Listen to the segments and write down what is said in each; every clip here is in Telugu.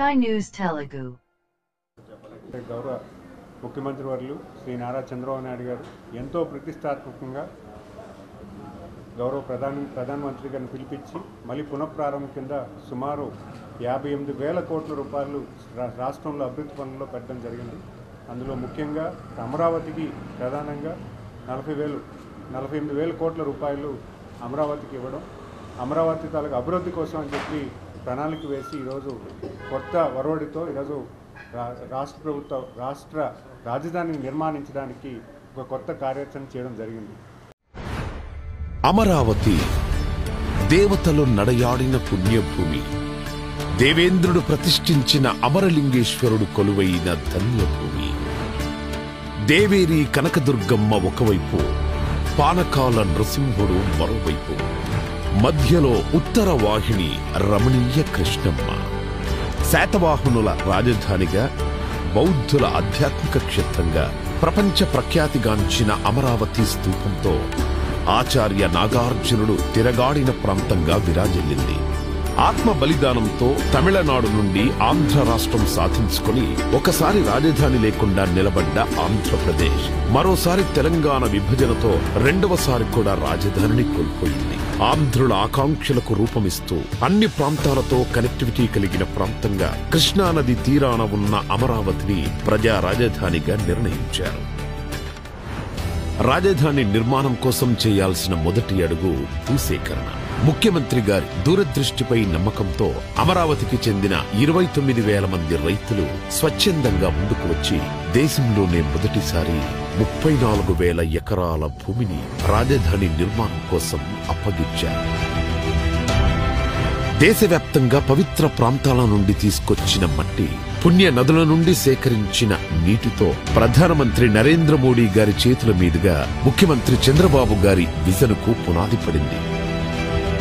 Sky News Telugu. గౌరవ ముఖ్యమంత్రి వర్యులు శ్రీ నారా చంద్రబాబు నాయుడు గారు ఎంతో ప్రతిష్టాత్మకంగా గౌరవ ప్రధానమంత్రి గారిని పిలిపించి మళ్ళీ పునఃప్రారంభం కింద సుమారు 58,000 కోట్ల రూపాయలు రాష్ట్రంలో అభివృద్ధి పనుల్లో పెట్టడం జరిగింది. అందులో ముఖ్యంగా అమరావతికి ప్రధానంగా 48,000 కోట్ల రూపాయలు అమరావతికి ఇవ్వడం, అమరావతి తాలూకు అభివృద్ధి కోసం అని చెప్పి ప్రణాళిక వేసి ఈరోజు కొత్త వరవడితో ఈరోజు రాష్ట్ర రాజధానిని నిర్మాణించడానికి ఒక కొత్త కార్యాచరణ చేయడం జరిగింది. అమరావతి దేవతలు నడయాడిన పుణ్యభూమి, దేవేంద్రుడు ప్రతిష్ఠించిన అమరలింగేశ్వరుడు కొలువైన ధన్యభూమి. దేవేరి కనకదుర్గమ్మ ఒకవైపు, పానకాల నృసింహుడు మరోవైపు, మధ్యలో ఉత్తర వాహిని రమణీయ కృష్ణమ్మ. శాతవాహనుల రాజధానిగా, బౌద్ధుల ఆధ్యాత్మిక క్షేత్రంగా ప్రపంచ ప్రఖ్యాతిగాంచిన అమరావతి స్తూపంతో ఆచార్య నాగార్జునుడు తిరగాడిన ప్రాంతంగా విరాజిల్లింది. ఆత్మ బలిదానంతో తమిళనాడు నుండి ఆంధ్ర రాష్ట్రం సాధించుకుని ఒకసారి రాజధాని లేకుండా నిలబడ్డ ఆంధ్రప్రదేశ్ మరోసారి తెలంగాణ విభజనతో రెండవసారి కూడా రాజధానిని కోల్పోయింది. ఆంధ్రుల ఆకాంక్షలకు రూపమిస్తూ అన్ని ప్రాంతాలతో కనెక్టివిటీ కలిగిన ప్రాంతంగా కృష్ణానది తీరాన ఉన్న అమరావతిని ప్రజా రాజధానిగా నిర్ణయించారు. రాజధాని నిర్మాణం కోసం చేయాల్సిన మొదటి అడుగు భూసేకరణ. ముఖ్యమంత్రి గారి దూరదృష్టిపై నమ్మకంతో అమరావతికి చెందిన 29,000 మంది రైతులు స్వచ్ఛందంగా ముందుకు వచ్చి దేశంలోనే మొదటిసారి 34,000 ఎకరాల భూమిని రాజధాని నిర్మాణం కోసం అప్పగించారు. దేశవ్యాప్తంగా పవిత్ర ప్రాంతాల నుండి తీసుకొచ్చిన మట్టి, పుణ్య నదుల నుండి సేకరించిన నీటితో ప్రధానమంత్రి నరేంద్ర మోడీ గారి చేతుల మీదుగా ముఖ్యమంత్రి చంద్రబాబు గారి విజన్కు పునాది పడింది.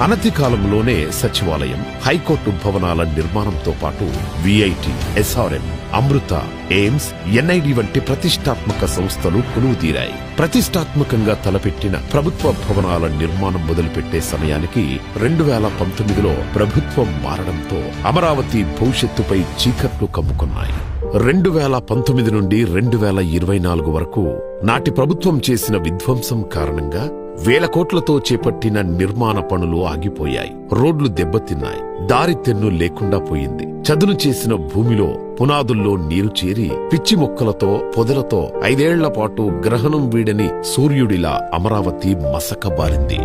అనతి కాలంలోనే సచివాలయం, హైకోర్టు భవనాల నిర్మాణంతో పాటు విఐటి, ఎస్ఆర్ఎం, అమృత, ఎయిమ్స్, ఎన్ఐడి వంటి ప్రతిష్టాత్మక సంస్థలు కొలువుదీరాయి. ప్రతిష్టాత్మకంగా తలపెట్టిన ప్రభుత్వ భవనాల నిర్మాణం మొదలుపెట్టే సమయానికి 2019లో ప్రభుత్వం మారడంతో అమరావతి భవిష్యత్తుపై చీకట్లు కమ్ముకున్నాయి. 2019 నుండి 2024 వరకు నాటి ప్రభుత్వం చేసిన విధ్వంసం కారణంగా 1,000 కోట్లతో చేపట్టిన నిర్మాణ పనులు ఆగిపోయాయి. రోడ్లు దెబ్బతిన్నాయి. దారి తెన్ను లేకుండా పోయింది. చదును చేసిన భూమిలో పునాదుల్లో నీరు చేరి పిచ్చి మొక్కలతో, పొదలతో 5 ఏళ్ల పాటు గ్రహణం వీడని సూర్యుడిలా అమరావతి మసకబారింది.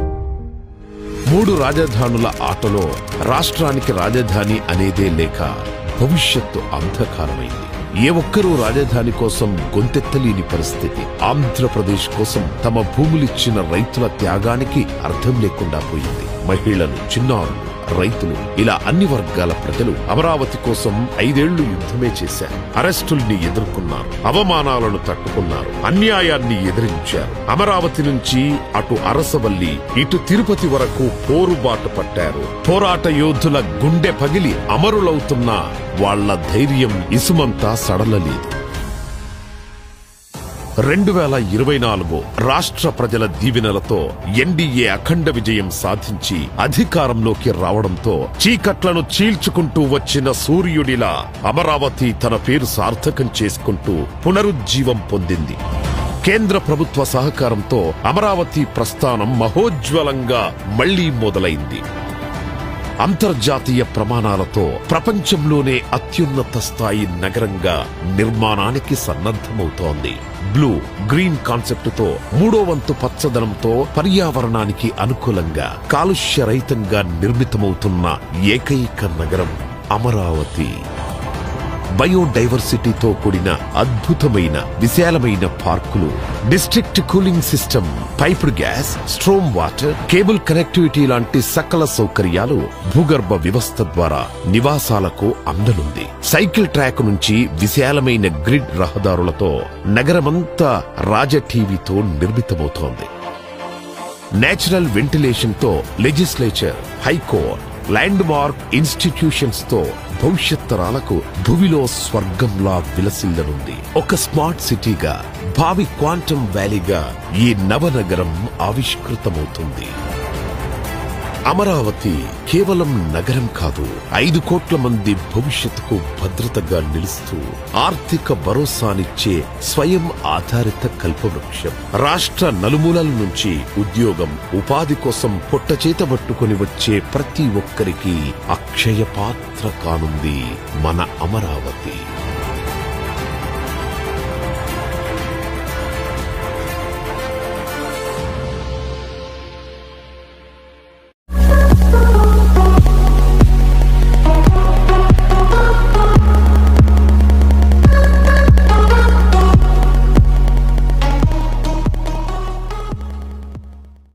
3 రాజధానుల ఆటలో రాష్ట్రానికి రాజధాని అనేదే లేక భవిష్యత్తు అంధకారమైంది. ఏ ఒక్కరూ రాజధాని కోసం గొంతెత్తలేని పరిస్థితి. ఆంధ్రప్రదేశ్ కోసం తమ భూములిచ్చిన రైతుల త్యాగానికి అర్థం లేకుండా పోయింది. మహిళలు, చిన్నారులు, రైతులు, ఇలా అన్ని వర్గాల ప్రజలు అమరావతి కోసం 5 ఏళ్లు యుద్ధమే చేశారు. అరెస్టుల్ని ఎదుర్కొన్నారు, అవమానాలను తట్టుకున్నారు, అన్యాయాన్ని ఎదిరించారు. అమరావతి నుంచి అటు అరసవల్లి, ఇటు తిరుపతి వరకు పోరుబాటు పట్టారు. పోరాట యోధుల గుండె పగిలి అమరులవుతున్న వాళ్ల ధైర్యం ఇసుమంతా సడలలేదు. 2024 రాష్ట్ర ప్రజల దీవెనలతో ఎన్డీఏ అఖండ విజయం సాధించి అధికారంలోకి రావడంతో చీకట్లను చీల్చుకుంటూ వచ్చిన సూర్యుడిలా అమరావతి తన పేరు సార్థకం చేసుకుంటూ పునరుజ్జీవం పొందింది. కేంద్ర ప్రభుత్వ సహకారంతో అమరావతి ప్రస్థానం మహోజ్వలంగా మళ్లీ మొదలైంది. అంతర్జాతీయ ప్రమాణాలతో ప్రపంచంలోనే అత్యున్నత స్థాయి నగరంగా నిర్మాణానికి సన్నద్ధమవుతోంది. బ్లూ గ్రీన్ కాన్సెప్టుతో 3వ వంతు పచ్చదనంతో పర్యావరణానికి అనుకూలంగా కాలుష్య రహితంగా నిర్మితమవుతున్న ఏకైక నగరం అమరావతి. బయోడైవర్సిటీతో కూడిన అద్భుతమైన విశాలమైన పార్కులు, district cooling system, piped gas, storm water, cable connectivity లాంటి సకల సౌకర్యాలు భూగర్భ వ్యవస్థ ద్వారా నివాసాలకు అందనుంది. సైకిల్ ట్రాక్ నుంచి విశాలమైన గ్రిడ్ రహదారులతో నగరమంతా రాజటీవీతో నిర్మితమవుతోంది. నేచురల్ వెంటిలేషన్ తో legislature, high court, land mark institutions తో భవిష్యత్ తరాలకు భూమిలో స్వర్గంలా విలసిల్లనుంది. ఒక స్మార్ట్ సిటీగా, భావి క్వాంటమ్ వ్యాలీగా ఈ నవనగరం ఆవిష్కృతమవుతుంది. అమరావతి కేవలం నగరం కాదు, 5 కోట్ల మంది భవిష్యత్తుకు భద్రతగా నిలుస్తూ ఆర్థిక భరోసానిచ్చే స్వయం ఆధారిత కల్పవృక్షం. రాష్ట్ర నలుమూలల నుంచి ఉద్యోగం, ఉపాధి కోసం పొట్టచేత పట్టుకుని వచ్చే ప్రతి ఒక్కరికి అక్షయ పాత్ర కానుంది మన అమరావతి.